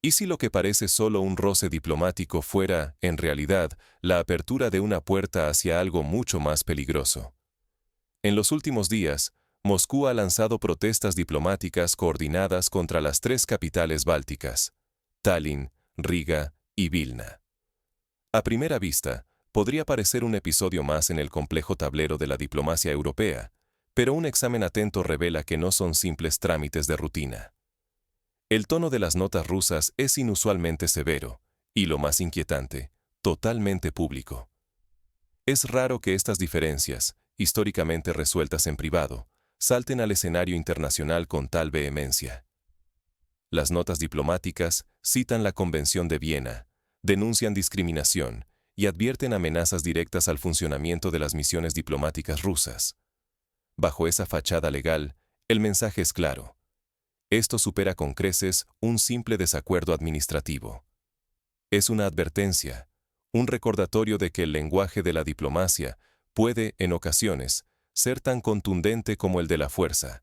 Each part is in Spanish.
¿Y si lo que parece solo un roce diplomático fuera, en realidad, la apertura de una puerta hacia algo mucho más peligroso? En los últimos días, Moscú ha lanzado protestas diplomáticas coordinadas contra las tres capitales bálticas, Tallinn, Riga y Vilna. A primera vista, podría parecer un episodio más en el complejo tablero de la diplomacia europea, pero un examen atento revela que no son simples trámites de rutina. El tono de las notas rusas es inusualmente severo, y lo más inquietante, totalmente público. Es raro que estas diferencias, históricamente resueltas en privado, salten al escenario internacional con tal vehemencia. Las notas diplomáticas citan la Convención de Viena, denuncian discriminación y advierten amenazas directas al funcionamiento de las misiones diplomáticas rusas. Bajo esa fachada legal, el mensaje es claro. Esto supera con creces un simple desacuerdo administrativo. Es una advertencia, un recordatorio de que el lenguaje de la diplomacia puede, en ocasiones, ser tan contundente como el de la fuerza.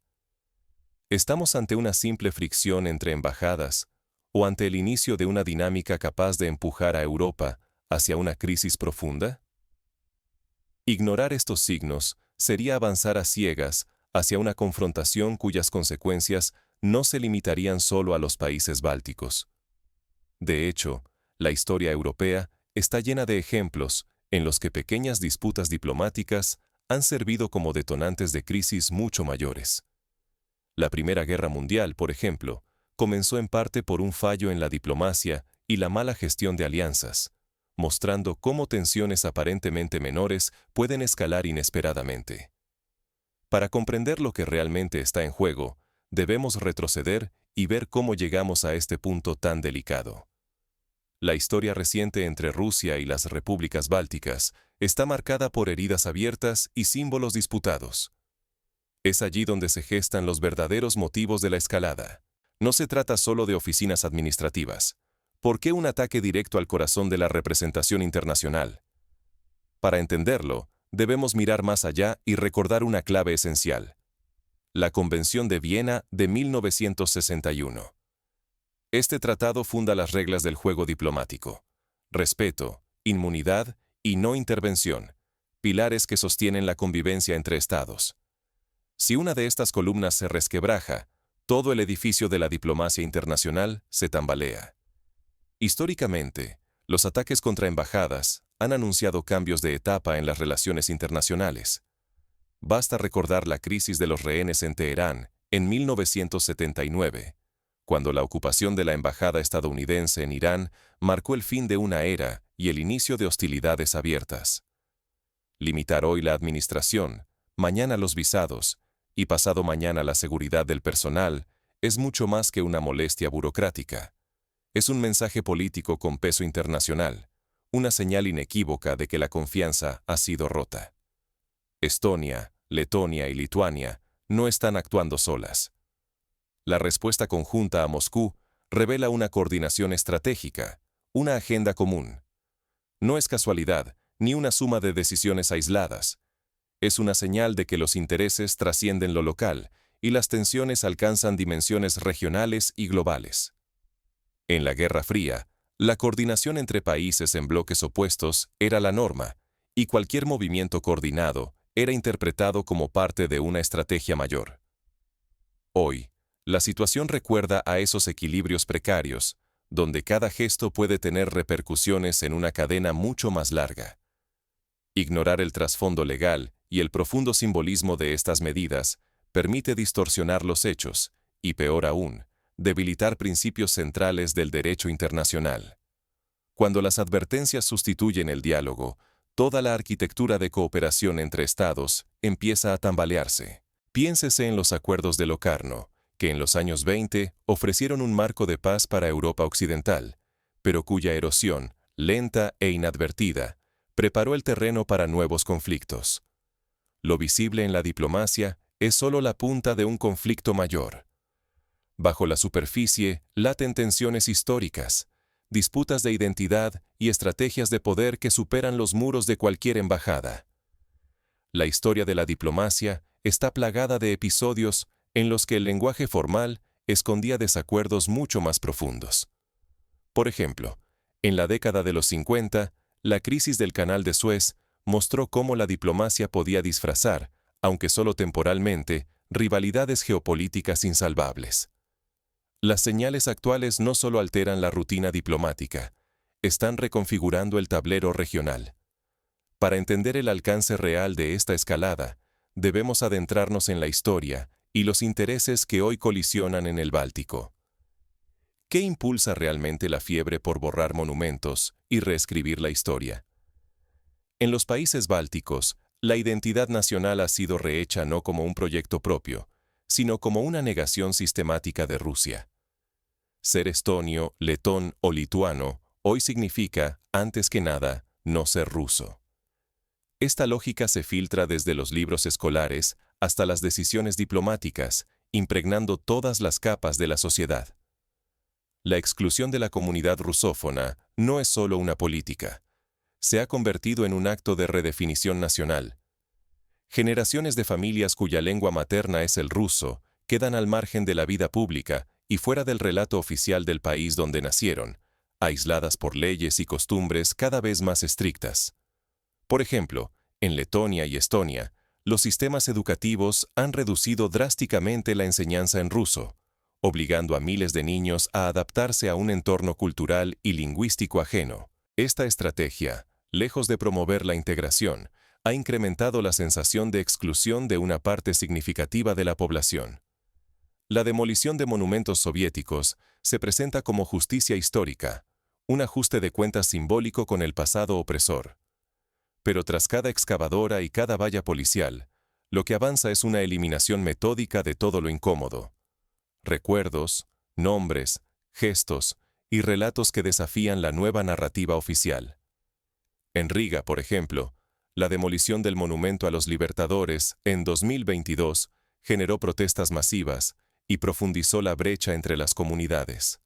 ¿Estamos ante una simple fricción entre embajadas o ante el inicio de una dinámica capaz de empujar a Europa hacia una crisis profunda? Ignorar estos signos sería avanzar a ciegas hacia una confrontación cuyas consecuencias no se limitarían solo a los países bálticos. De hecho, la historia europea está llena de ejemplos en los que pequeñas disputas diplomáticas han servido como detonantes de crisis mucho mayores. La Primera Guerra Mundial, por ejemplo, comenzó en parte por un fallo en la diplomacia y la mala gestión de alianzas, mostrando cómo tensiones aparentemente menores pueden escalar inesperadamente. Para comprender lo que realmente está en juego, debemos retroceder y ver cómo llegamos a este punto tan delicado. La historia reciente entre Rusia y las repúblicas bálticas está marcada por heridas abiertas y símbolos disputados. Es allí donde se gestan los verdaderos motivos de la escalada. No se trata solo de oficinas administrativas. ¿Por qué un ataque directo al corazón de la representación internacional? Para entenderlo, debemos mirar más allá y recordar una clave esencial: la Convención de Viena de 1961. Este tratado funda las reglas del juego diplomático: respeto, inmunidad y no intervención, pilares que sostienen la convivencia entre estados. Si una de estas columnas se resquebraja, todo el edificio de la diplomacia internacional se tambalea. Históricamente, los ataques contra embajadas han anunciado cambios de etapa en las relaciones internacionales. Basta recordar la crisis de los rehenes en Teherán en 1979, cuando la ocupación de la embajada estadounidense en Irán marcó el fin de una era y el inicio de hostilidades abiertas. Limitar hoy la administración, mañana los visados y pasado mañana la seguridad del personal es mucho más que una molestia burocrática. Es un mensaje político con peso internacional, una señal inequívoca de que la confianza ha sido rota. Estonia, Letonia y Lituania no están actuando solas. La respuesta conjunta a Moscú revela una coordinación estratégica, una agenda común. No es casualidad, ni una suma de decisiones aisladas. Es una señal de que los intereses trascienden lo local y las tensiones alcanzan dimensiones regionales y globales. En la Guerra Fría, la coordinación entre países en bloques opuestos era la norma, y cualquier movimiento coordinado era interpretado como parte de una estrategia mayor. Hoy, la situación recuerda a esos equilibrios precarios, donde cada gesto puede tener repercusiones en una cadena mucho más larga. Ignorar el trasfondo legal y el profundo simbolismo de estas medidas permite distorsionar los hechos y, peor aún, debilitar principios centrales del derecho internacional. Cuando las advertencias sustituyen el diálogo, toda la arquitectura de cooperación entre estados empieza a tambalearse. Piénsese en los acuerdos de Locarno, que en los años 20 ofrecieron un marco de paz para Europa Occidental, pero cuya erosión, lenta e inadvertida, preparó el terreno para nuevos conflictos. Lo visible en la diplomacia es solo la punta de un conflicto mayor. Bajo la superficie laten tensiones históricas, disputas de identidad y estrategias de poder que superan los muros de cualquier embajada. La historia de la diplomacia está plagada de episodios en los que el lenguaje formal escondía desacuerdos mucho más profundos. Por ejemplo, en la década de los 50, la crisis del Canal de Suez mostró cómo la diplomacia podía disfrazar, aunque solo temporalmente, rivalidades geopolíticas insalvables. Las señales actuales no solo alteran la rutina diplomática, están reconfigurando el tablero regional. Para entender el alcance real de esta escalada, debemos adentrarnos en la historia y los intereses que hoy colisionan en el Báltico. ¿Qué impulsa realmente la fiebre por borrar monumentos y reescribir la historia? En los países bálticos, la identidad nacional ha sido rehecha no como un proyecto propio, sino como una negación sistemática de Rusia. Ser estonio, letón o lituano hoy significa, antes que nada, no ser ruso. Esta lógica se filtra desde los libros escolares hasta las decisiones diplomáticas, impregnando todas las capas de la sociedad. La exclusión de la comunidad rusófona no es solo una política. Se ha convertido en un acto de redefinición nacional. Generaciones de familias cuya lengua materna es el ruso quedan al margen de la vida pública y fuera del relato oficial del país donde nacieron, aisladas por leyes y costumbres cada vez más estrictas. Por ejemplo, en Letonia y Estonia, los sistemas educativos han reducido drásticamente la enseñanza en ruso, obligando a miles de niños a adaptarse a un entorno cultural y lingüístico ajeno. Esta estrategia, lejos de promover la integración, ha incrementado la sensación de exclusión de una parte significativa de la población. La demolición de monumentos soviéticos se presenta como justicia histórica, un ajuste de cuentas simbólico con el pasado opresor. Pero tras cada excavadora y cada valla policial, lo que avanza es una eliminación metódica de todo lo incómodo. Recuerdos, nombres, gestos y relatos que desafían la nueva narrativa oficial. En Riga, por ejemplo, la demolición del monumento a los libertadores en 2022 generó protestas masivas y profundizó la brecha entre las comunidades.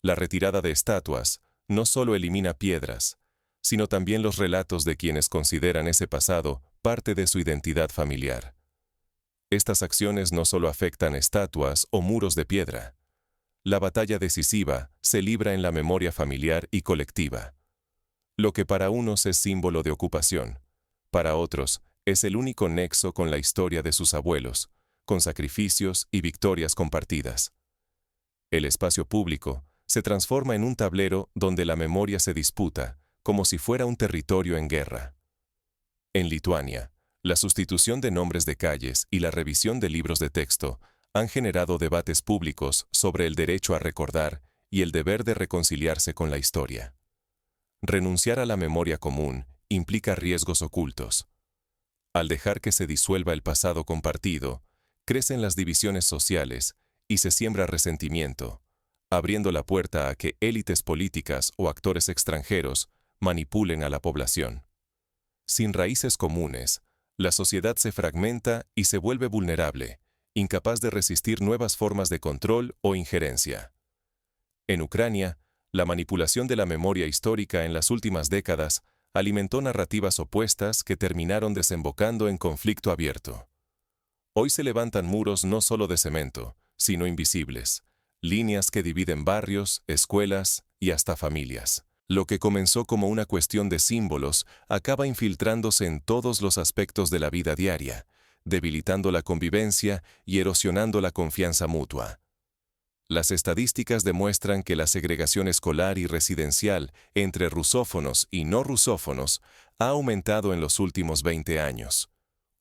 La retirada de estatuas no solo elimina piedras, sino también los relatos de quienes consideran ese pasado parte de su identidad familiar. Estas acciones no solo afectan estatuas o muros de piedra. La batalla decisiva se libra en la memoria familiar y colectiva. Lo que para unos es símbolo de ocupación, para otros es el único nexo con la historia de sus abuelos, con sacrificios y victorias compartidas. El espacio público se transforma en un tablero donde la memoria se disputa, como si fuera un territorio en guerra. En Lituania, la sustitución de nombres de calles y la revisión de libros de texto han generado debates públicos sobre el derecho a recordar y el deber de reconciliarse con la historia. Renunciar a la memoria común implica riesgos ocultos. Al dejar que se disuelva el pasado compartido, crecen las divisiones sociales y se siembra resentimiento, abriendo la puerta a que élites políticas o actores extranjeros manipulen a la población. Sin raíces comunes, la sociedad se fragmenta y se vuelve vulnerable, incapaz de resistir nuevas formas de control o injerencia. En Ucrania, la manipulación de la memoria histórica en las últimas décadas alimentó narrativas opuestas que terminaron desembocando en conflicto abierto. Hoy se levantan muros no solo de cemento, sino invisibles, líneas que dividen barrios, escuelas y hasta familias. Lo que comenzó como una cuestión de símbolos acaba infiltrándose en todos los aspectos de la vida diaria, debilitando la convivencia y erosionando la confianza mutua. Las estadísticas demuestran que la segregación escolar y residencial entre rusófonos y no rusófonos ha aumentado en los últimos 20 años,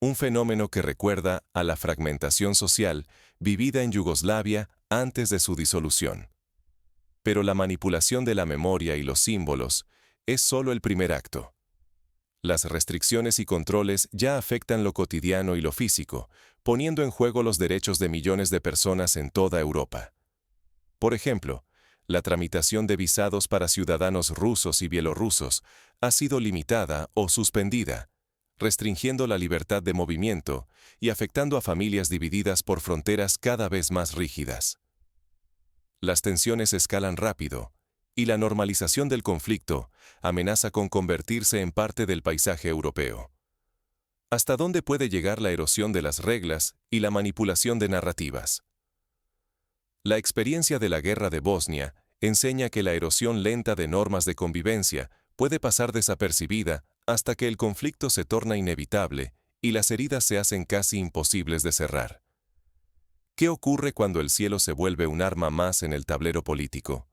un fenómeno que recuerda a la fragmentación social vivida en Yugoslavia antes de su disolución. Pero la manipulación de la memoria y los símbolos es solo el primer acto. Las restricciones y controles ya afectan lo cotidiano y lo físico, poniendo en juego los derechos de millones de personas en toda Europa. Por ejemplo, la tramitación de visados para ciudadanos rusos y bielorrusos ha sido limitada o suspendida, restringiendo la libertad de movimiento y afectando a familias divididas por fronteras cada vez más rígidas. Las tensiones escalan rápido, y la normalización del conflicto amenaza con convertirse en parte del paisaje europeo. ¿Hasta dónde puede llegar la erosión de las reglas y la manipulación de narrativas? La experiencia de la guerra de Bosnia enseña que la erosión lenta de normas de convivencia puede pasar desapercibida hasta que el conflicto se torna inevitable y las heridas se hacen casi imposibles de cerrar. ¿Qué ocurre cuando el cielo se vuelve un arma más en el tablero político?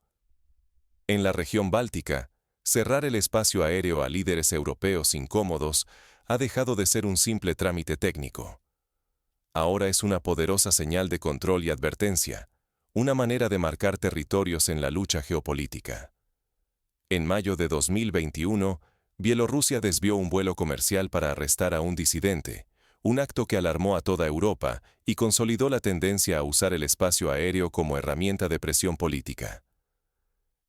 En la región báltica, cerrar el espacio aéreo a líderes europeos incómodos ha dejado de ser un simple trámite técnico. Ahora es una poderosa señal de control y advertencia, una manera de marcar territorios en la lucha geopolítica. En mayo de 2021, Bielorrusia desvió un vuelo comercial para arrestar a un disidente, un acto que alarmó a toda Europa y consolidó la tendencia a usar el espacio aéreo como herramienta de presión política.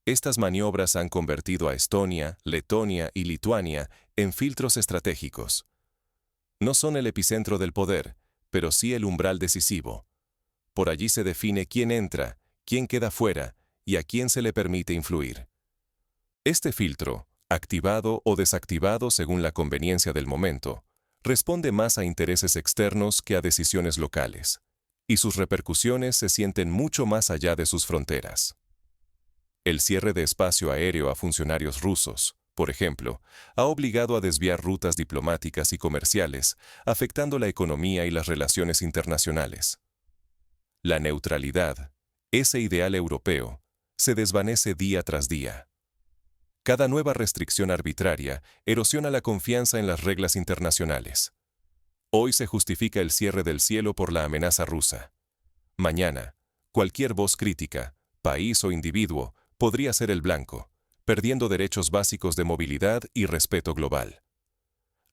Estas maniobras han convertido a Estonia, Letonia y Lituania en filtros estratégicos. No son el epicentro del poder, pero sí el umbral decisivo. Por allí se define quién entra, quién queda fuera y a quién se le permite influir. Este filtro, activado o desactivado según la conveniencia del momento, responde más a intereses externos que a decisiones locales, y sus repercusiones se sienten mucho más allá de sus fronteras. El cierre de espacio aéreo a funcionarios rusos, por ejemplo, ha obligado a desviar rutas diplomáticas y comerciales, afectando la economía y las relaciones internacionales. La neutralidad, ese ideal europeo, se desvanece día tras día. Cada nueva restricción arbitraria erosiona la confianza en las reglas internacionales. Hoy se justifica el cierre del cielo por la amenaza rusa. Mañana, cualquier voz crítica, país o individuo, podría ser el blanco, perdiendo derechos básicos de movilidad y respeto global.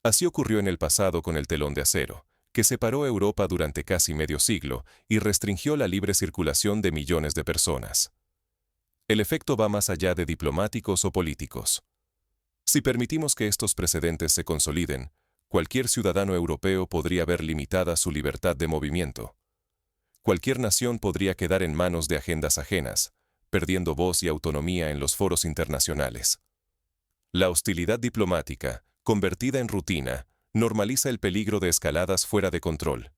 Así ocurrió en el pasado con el telón de acero, que separó Europa durante casi medio siglo y restringió la libre circulación de millones de personas. El efecto va más allá de diplomáticos o políticos. Si permitimos que estos precedentes se consoliden, cualquier ciudadano europeo podría ver limitada su libertad de movimiento. Cualquier nación podría quedar en manos de agendas ajenas, perdiendo voz y autonomía en los foros internacionales. La hostilidad diplomática, convertida en rutina, normaliza el peligro de escaladas fuera de control.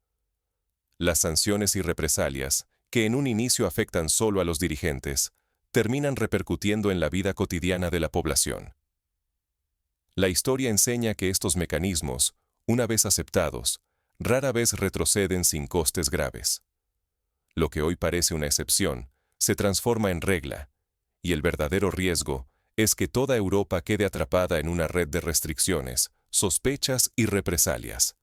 Las sanciones y represalias, que en un inicio afectan solo a los dirigentes, terminan repercutiendo en la vida cotidiana de la población. La historia enseña que estos mecanismos, una vez aceptados, rara vez retroceden sin costes graves. Lo que hoy parece una excepción, se transforma en regla, y el verdadero riesgo es que toda Europa quede atrapada en una red de restricciones, sospechas y represalias.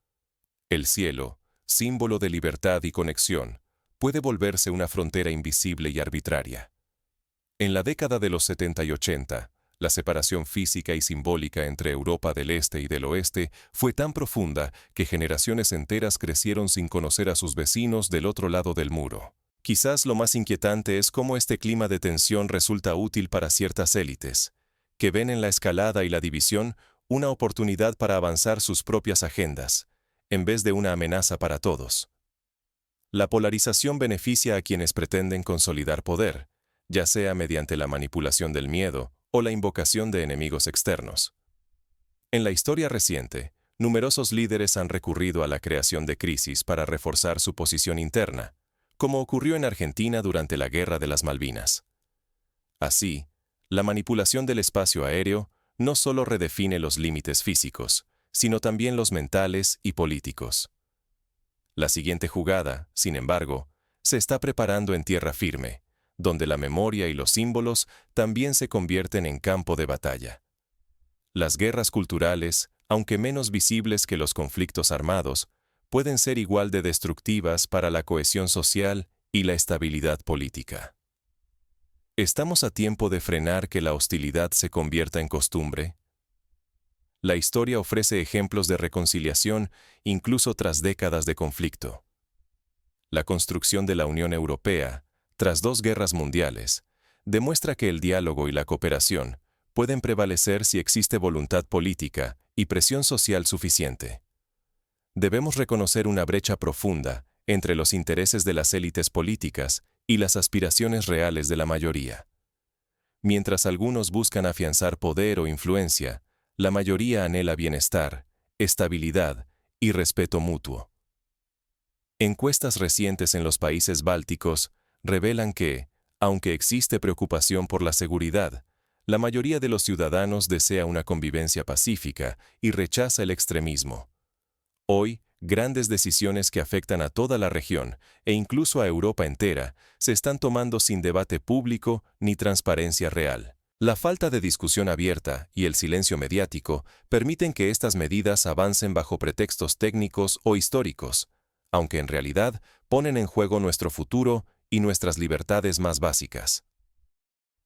El cielo, símbolo de libertad y conexión, puede volverse una frontera invisible y arbitraria. En la década de los 70 y 80, la separación física y simbólica entre Europa del Este y del Oeste fue tan profunda que generaciones enteras crecieron sin conocer a sus vecinos del otro lado del muro. Quizás lo más inquietante es cómo este clima de tensión resulta útil para ciertas élites, que ven en la escalada y la división una oportunidad para avanzar sus propias agendas, en vez de una amenaza para todos. La polarización beneficia a quienes pretenden consolidar poder, ya sea mediante la manipulación del miedo o la invocación de enemigos externos. En la historia reciente, numerosos líderes han recurrido a la creación de crisis para reforzar su posición interna, como ocurrió en Argentina durante la Guerra de las Malvinas. Así, la manipulación del espacio aéreo no solo redefine los límites físicos, sino también los mentales y políticos. La siguiente jugada, sin embargo, se está preparando en tierra firme, donde la memoria y los símbolos también se convierten en campo de batalla. Las guerras culturales, aunque menos visibles que los conflictos armados, pueden ser igual de destructivas para la cohesión social y la estabilidad política. ¿Estamos a tiempo de frenar que la hostilidad se convierta en costumbre? La historia ofrece ejemplos de reconciliación incluso tras décadas de conflicto. La construcción de la Unión Europea, tras 2 guerras mundiales, demuestra que el diálogo y la cooperación pueden prevalecer si existe voluntad política y presión social suficiente. Debemos reconocer una brecha profunda entre los intereses de las élites políticas y las aspiraciones reales de la mayoría. Mientras algunos buscan afianzar poder o influencia, la mayoría anhela bienestar, estabilidad y respeto mutuo. Encuestas recientes en los países bálticos revelan que, Aunque existe preocupación por la seguridad, la mayoría de los ciudadanos desea una convivencia pacífica y rechaza el extremismo. Hoy, grandes decisiones que afectan a toda la región, e incluso a Europa entera, se están tomando sin debate público ni transparencia real. La falta de discusión abierta y el silencio mediático permiten que estas medidas avancen bajo pretextos técnicos o históricos, aunque en realidad ponen en juego nuestro futuro y nuestras libertades más básicas.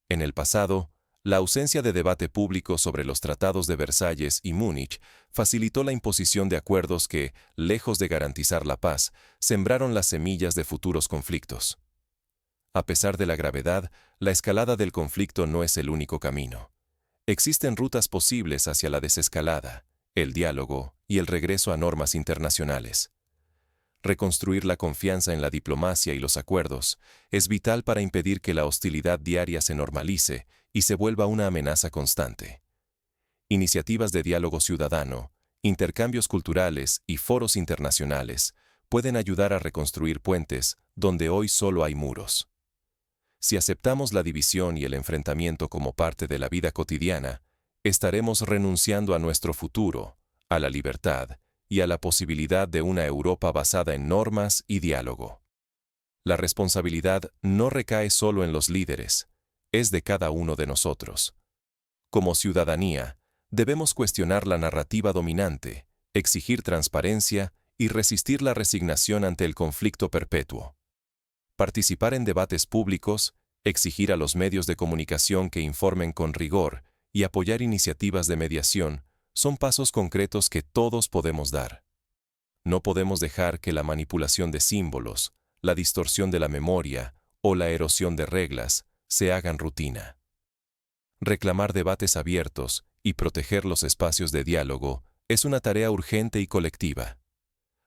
En el pasado, la ausencia de debate público sobre los tratados de Versalles y Múnich facilitó la imposición de acuerdos que, lejos de garantizar la paz, sembraron las semillas de futuros conflictos. A pesar de la gravedad, la escalada del conflicto no es el único camino. Existen rutas posibles hacia la desescalada, el diálogo y el regreso a normas internacionales. Reconstruir la confianza en la diplomacia y los acuerdos es vital para impedir que la hostilidad diaria se normalice y se vuelva una amenaza constante. Iniciativas de diálogo ciudadano, intercambios culturales y foros internacionales pueden ayudar a reconstruir puentes donde hoy solo hay muros. Si aceptamos la división y el enfrentamiento como parte de la vida cotidiana, estaremos renunciando a nuestro futuro, a la libertad y a la posibilidad de una Europa basada en normas y diálogo. La responsabilidad no recae solo en los líderes, es de cada uno de nosotros. Como ciudadanía, debemos cuestionar la narrativa dominante, exigir transparencia y resistir la resignación ante el conflicto perpetuo. Participar en debates públicos, exigir a los medios de comunicación que informen con rigor y apoyar iniciativas de mediación son pasos concretos que todos podemos dar. No podemos dejar que la manipulación de símbolos, la distorsión de la memoria o la erosión de reglas se hagan rutina. Reclamar debates abiertos y proteger los espacios de diálogo es una tarea urgente y colectiva.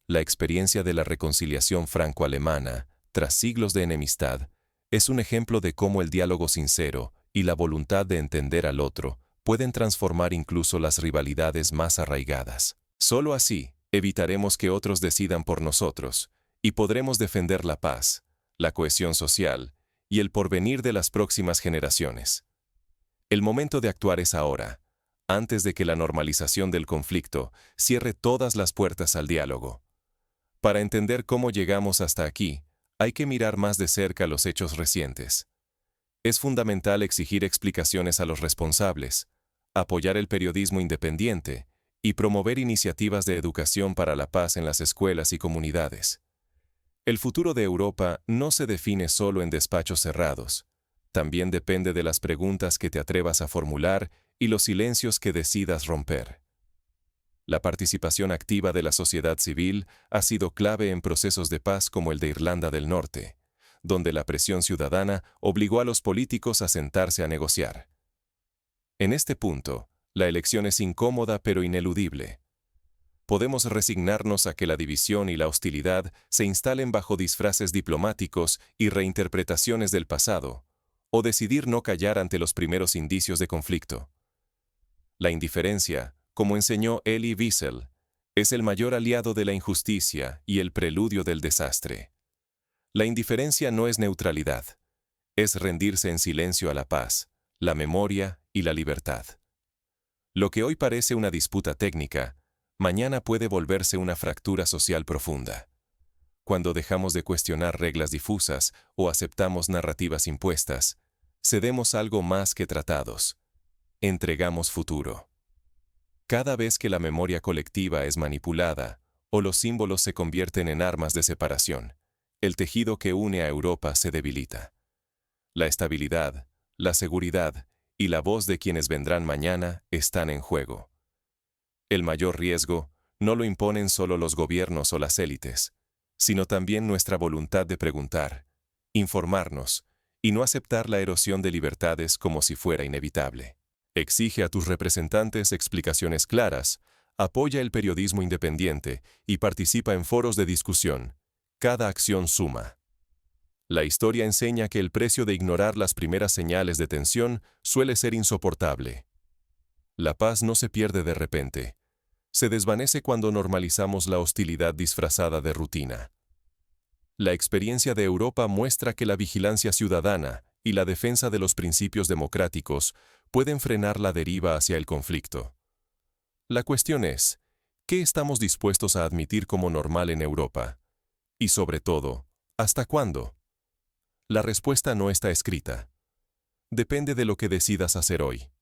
La experiencia de la reconciliación franco-alemana, tras siglos de enemistad, es un ejemplo de cómo el diálogo sincero y la voluntad de entender al otro pueden transformar incluso las rivalidades más arraigadas. Solo así, evitaremos que otros decidan por nosotros, y podremos defender la paz, la cohesión social y el porvenir de las próximas generaciones. El momento de actuar es ahora, antes de que la normalización del conflicto cierre todas las puertas al diálogo. Para entender cómo llegamos hasta aquí, hay que mirar más de cerca los hechos recientes. Es fundamental exigir explicaciones a los responsables, apoyar el periodismo independiente y promover iniciativas de educación para la paz en las escuelas y comunidades. El futuro de Europa no se define solo en despachos cerrados. También depende de las preguntas que te atrevas a formular y los silencios que decidas romper. La participación activa de la sociedad civil ha sido clave en procesos de paz como el de Irlanda del Norte, donde la presión ciudadana obligó a los políticos a sentarse a negociar. En este punto, la elección es incómoda pero ineludible. Podemos resignarnos a que la división y la hostilidad se instalen bajo disfraces diplomáticos y reinterpretaciones del pasado, o decidir no callar ante los primeros indicios de conflicto. La indiferencia, como enseñó Elie Wiesel, es el mayor aliado de la injusticia y el preludio del desastre. La indiferencia no es neutralidad, es rendirse en silencio a la paz, la memoria y la libertad. Lo que hoy parece una disputa técnica, mañana puede volverse una fractura social profunda. Cuando dejamos de cuestionar reglas difusas o aceptamos narrativas impuestas, cedemos algo más que tratados. Entregamos futuro. Cada vez que la memoria colectiva es manipulada o los símbolos se convierten en armas de separación, el tejido que une a Europa se debilita. La estabilidad, la seguridad y la voz de quienes vendrán mañana están en juego. El mayor riesgo no lo imponen solo los gobiernos o las élites, sino también nuestra voluntad de preguntar, informarnos y no aceptar la erosión de libertades como si fuera inevitable. Exige a tus representantes explicaciones claras, apoya el periodismo independiente y participa en foros de discusión. Cada acción suma. La historia enseña que el precio de ignorar las primeras señales de tensión suele ser insoportable. La paz no se pierde de repente. Se desvanece cuando normalizamos la hostilidad disfrazada de rutina. La experiencia de Europa muestra que la vigilancia ciudadana y la defensa de los principios democráticos pueden frenar la deriva hacia el conflicto. La cuestión es, ¿qué estamos dispuestos a admitir como normal en Europa? Y sobre todo, ¿hasta cuándo? La respuesta no está escrita. Depende de lo que decidas hacer hoy.